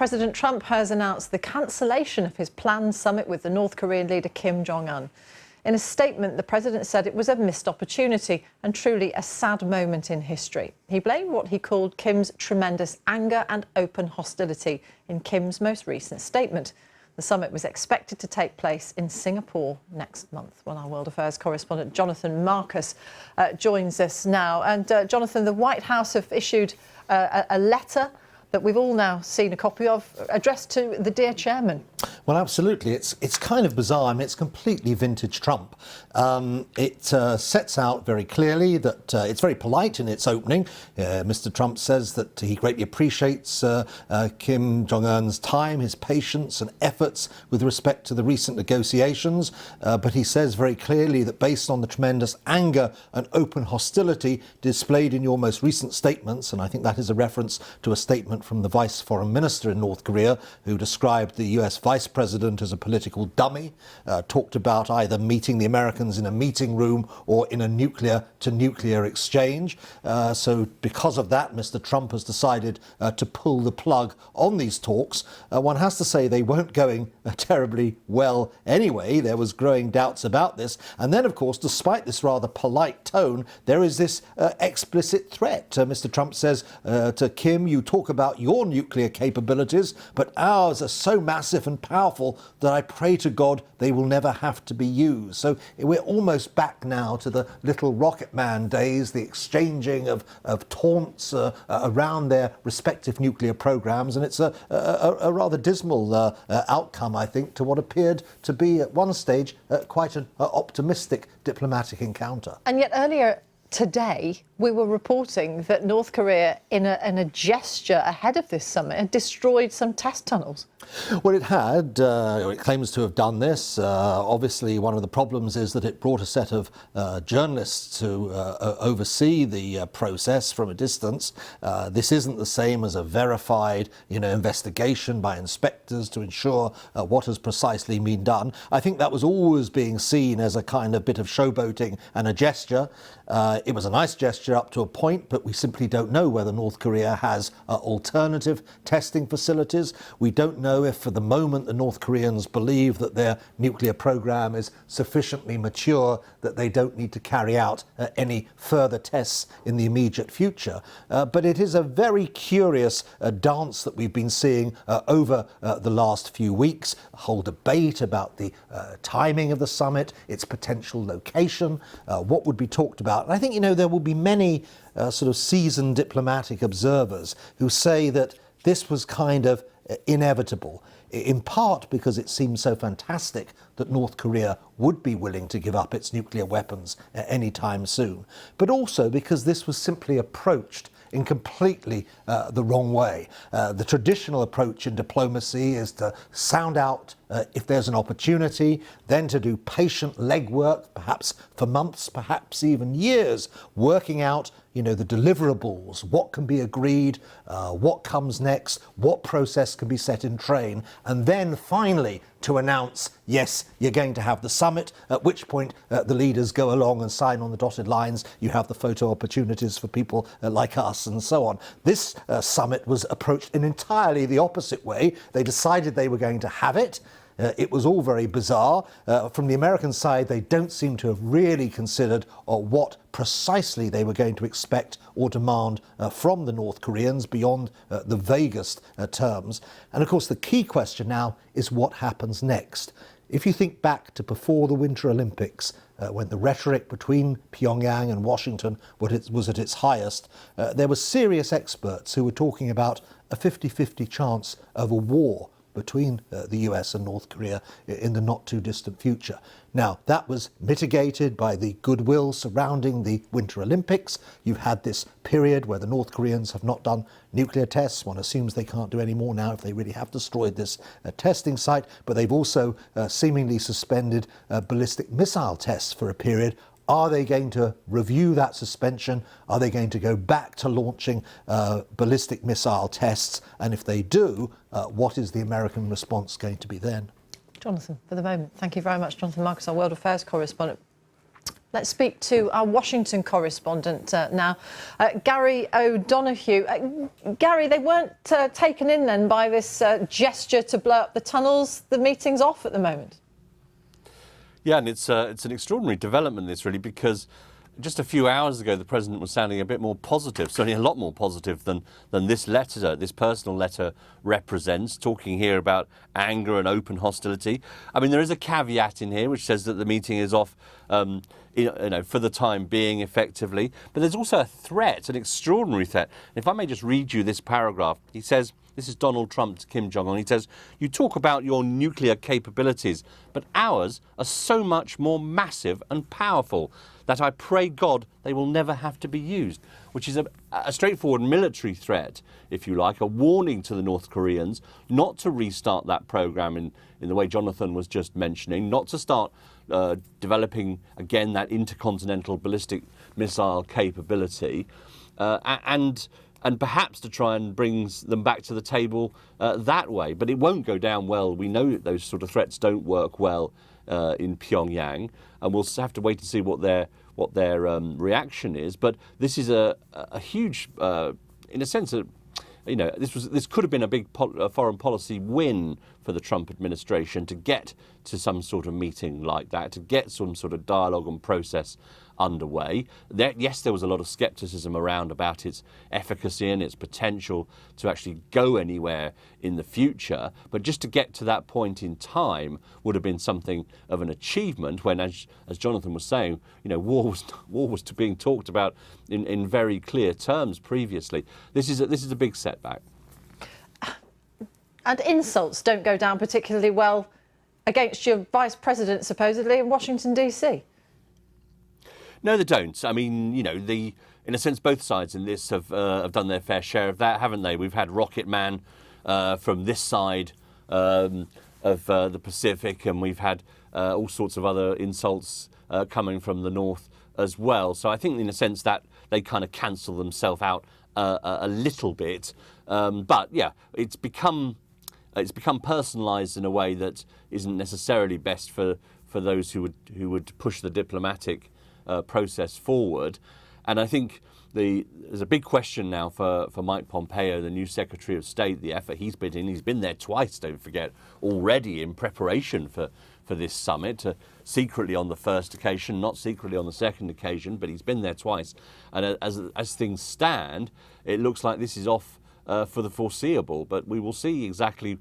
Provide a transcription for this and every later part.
President Trump has announced the cancellation of his planned summit with the North Korean leader Kim Jong-un. In a statement, the president said it was a missed opportunity and truly a sad moment in history. He blamed what he called Kim's tremendous anger and open hostility in Kim's most recent statement. The summit was expected to take place in Singapore next month. Well, our World Affairs correspondent Jonathan Marcus joins us now. And Jonathan, the White House have issued a letter that we've all now seen a copy of, addressed to the dear chairman. Well, absolutely. It's kind of bizarre. I mean, it's completely vintage Trump. It sets out very clearly that it's very polite in its opening. Mr. Trump says that he greatly appreciates Kim Jong-un's time, his patience and efforts with respect to the recent negotiations. But he says very clearly that based on the tremendous anger and open hostility displayed in your most recent statements, and I think that is a reference to a statement from the Vice Foreign Minister in North Korea, who described the US Vice President as a political dummy, talked about either meeting the Americans in a meeting room or in a nuclear-to-nuclear exchange. So because of that, Mr. Trump has decided to pull the plug on these talks. One has to say they weren't going terribly well anyway. There was growing doubts about this. And then, of course, despite this rather polite tone, there is this explicit threat. Mr. Trump says to Kim, you talk about your nuclear capabilities, but ours are so massive and powerful that I pray to God they will never have to be used. So we're almost back now to the little rocket man days, the exchanging of taunts around their respective nuclear programs. And it's a rather dismal outcome, I think, to what appeared to be at one stage quite an optimistic diplomatic encounter. And yet earlier today, we were reporting that North Korea, in a gesture ahead of this summit, had destroyed some test tunnels. Well, it had. It claims to have done this. Obviously, one of the problems is that it brought a set of journalists to oversee the process from a distance. This isn't the same as a verified, investigation by inspectors to ensure what has precisely been done. I think that was always being seen as a kind of bit of showboating and a gesture. It was a nice gesture up to a point, but we simply don't know whether North Korea has alternative testing facilities. We don't know if for the moment the North Koreans believe that their nuclear program is sufficiently mature that they don't need to carry out any further tests in the immediate future. But it is a very curious dance that we've been seeing over the last few weeks. A whole debate about the timing of the summit, its potential location, what would be talked about. And I think, there will be many sort of seasoned diplomatic observers who say that this was kind of inevitable, in part because it seemed so fantastic that North Korea would be willing to give up its nuclear weapons any time soon, but also because this was simply approached in completely the wrong way. The traditional approach in diplomacy is to sound out if there's an opportunity, then to do patient legwork, perhaps for months, perhaps even years, working out the deliverables, what can be agreed, what comes next, what process can be set in train, and then finally to announce, yes, you're going to have the summit, at which point the leaders go along and sign on the dotted lines. You have the photo opportunities for people like us and so on. This summit was approached in entirely the opposite way. They decided they were going to have it. It was all very bizarre. From the American side, they don't seem to have really considered what precisely they were going to expect or demand from the North Koreans beyond the vaguest terms. And of course, the key question now is what happens next. If you think back to before the Winter Olympics, when the rhetoric between Pyongyang and Washington was at its highest, there were serious experts who were talking about a 50-50 chance of a war between the US and North Korea in the not too distant future. Now, that was mitigated by the goodwill surrounding the Winter Olympics. You've had this period where the North Koreans have not done nuclear tests. One assumes they can't do any more now if they really have destroyed this testing site, but they've also seemingly suspended ballistic missile tests for a period. Are they going to review that suspension? Are they going to go back to launching ballistic missile tests? And if they do, what is the American response going to be then? Jonathan, for the moment, thank you very much, Jonathan Marcus, our World Affairs correspondent. Let's speak to our Washington correspondent now, Gary O'Donoghue. Gary, they weren't taken in then by this gesture to blow up the tunnels. The meeting's off at the moment. Yeah, and it's an extraordinary development, this really, because just a few hours ago the president was sounding a bit more positive, certainly a lot more positive than this letter, this personal letter represents, talking here about anger and open hostility. I mean, there is a caveat in here which says that the meeting is off for the time being, effectively, but there's also a threat, an extraordinary threat. If I may just read you this paragraph, he says, this is Donald Trump to Kim Jong-un. He says, "You talk about your nuclear capabilities, but ours are so much more massive and powerful that I pray God they will never have to be used," which is a straightforward military threat, if you like, a warning to the North Koreans not to restart that program in the way Jonathan was just mentioning, not to start developing again that intercontinental ballistic missile capability, and perhaps to try and bring them back to the table that way. But it won't go down well. We know that those sort of threats don't work well in Pyongyang, and we'll have to wait and see what their reaction is. But this is a huge, in a sense, this could have been a big foreign policy win for the Trump administration to get to some sort of meeting like that, to get some sort of dialogue and process underway. Yes, there was a lot of scepticism around about its efficacy and its potential to actually go anywhere in the future, but just to get to that point in time would have been something of an achievement when, as Jonathan was saying, war was being talked about in very clear terms previously. This is a big setback. And insults don't go down particularly well against your vice president, supposedly, in Washington, D.C. No, they don't. I mean, in a sense, both sides in this have done their fair share of that, haven't they? We've had Rocket Man from this side of the Pacific, and we've had all sorts of other insults coming from the North as well. So I think, in a sense, that they kind of cancel themselves out a little bit. But yeah, it's become personalised in a way that isn't necessarily best for those who would push the diplomatic process forward. And I think there's a big question now for Mike Pompeo, the new Secretary of State, the effort he's been in. He's been there twice, don't forget, already in preparation for this summit, secretly on the first occasion, not secretly on the second occasion, but he's been there twice. And as things stand, it looks like this is off for the foreseeable, but we will see exactly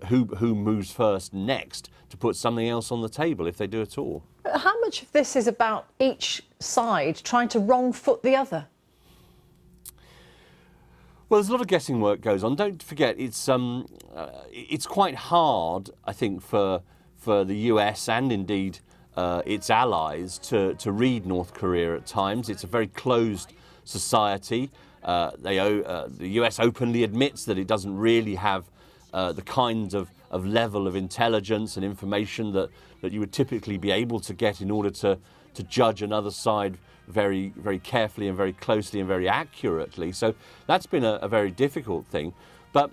who moves first next to put something else on the table, if they do at all. How much of this is about each side trying to wrong foot the other? Well, there's a lot of guessing work goes on. Don't forget, it's quite hard, I think, for the US and indeed its allies to read North Korea at times. It's a very closed society. The US openly admits that it doesn't really have the kind of level of intelligence and information that you would typically be able to get in order to judge another side very, very carefully and very closely and very accurately. So that's been a very difficult thing. But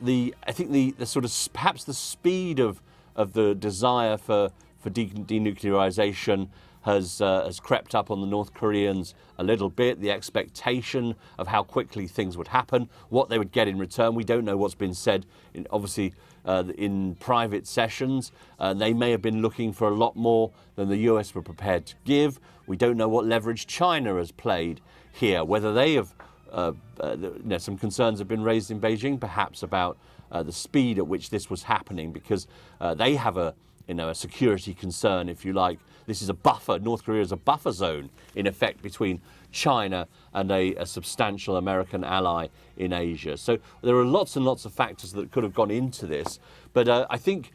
I think the sort of perhaps the speed of the desire for denuclearization has crept up on the North Koreans a little bit. The expectation of how quickly things would happen, what they would get in return. We don't know what's been said, obviously, in private sessions. They may have been looking for a lot more than the US were prepared to give. We don't know what leverage China has played here, whether they have, some concerns have been raised in Beijing, perhaps about the speed at which this was happening, because they have a security concern, if you like. This is a buffer. North Korea is a buffer zone, in effect, between China and a substantial American ally in Asia. So there are lots and lots of factors that could have gone into this. But I think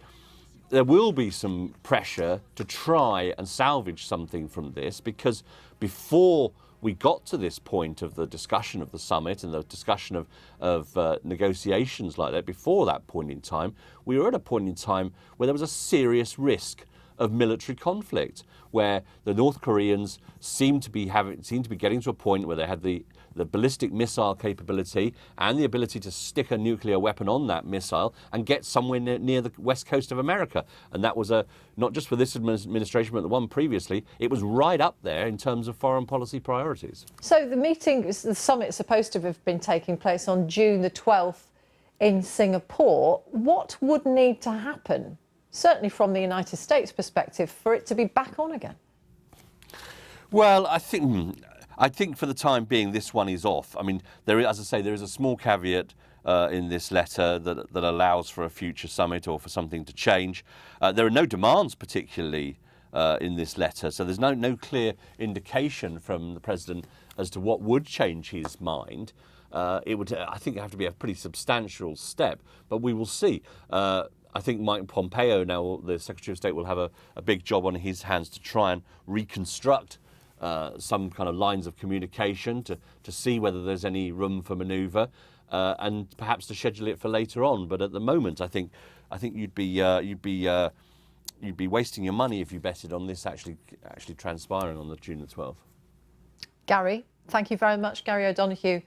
there will be some pressure to try and salvage something from this, because before we got to this point of the discussion of the summit and the discussion of negotiations like that, before that point in time, we were at a point in time where there was a serious risk of military conflict, where the North Koreans seemed to be getting to a point where they had the the ballistic missile capability and the ability to stick a nuclear weapon on that missile and get somewhere near the west coast of America. And that was not just for this administration, but the one previously, it was right up there in terms of foreign policy priorities. So the summit's supposed to have been taking place on June the 12th in Singapore. What would need to happen, certainly from the United States perspective, for it to be back on again? Well, I think for the time being, this one is off. I mean, as I say, there is a small caveat in this letter that allows for a future summit or for something to change. There are no demands particularly in this letter, so there's no clear indication from the president as to what would change his mind. It would, I think, have to be a pretty substantial step, but we will see. I think Mike Pompeo, now the Secretary of State, will have a big job on his hands to try and reconstruct some kind of lines of communication to see whether there's any room for manoeuvre, and perhaps to schedule it for later on. But at the moment, I think you'd be wasting your money if you betted on this actually transpiring on the June the 12th. Gary, thank you very much. Gary O'Donoghue,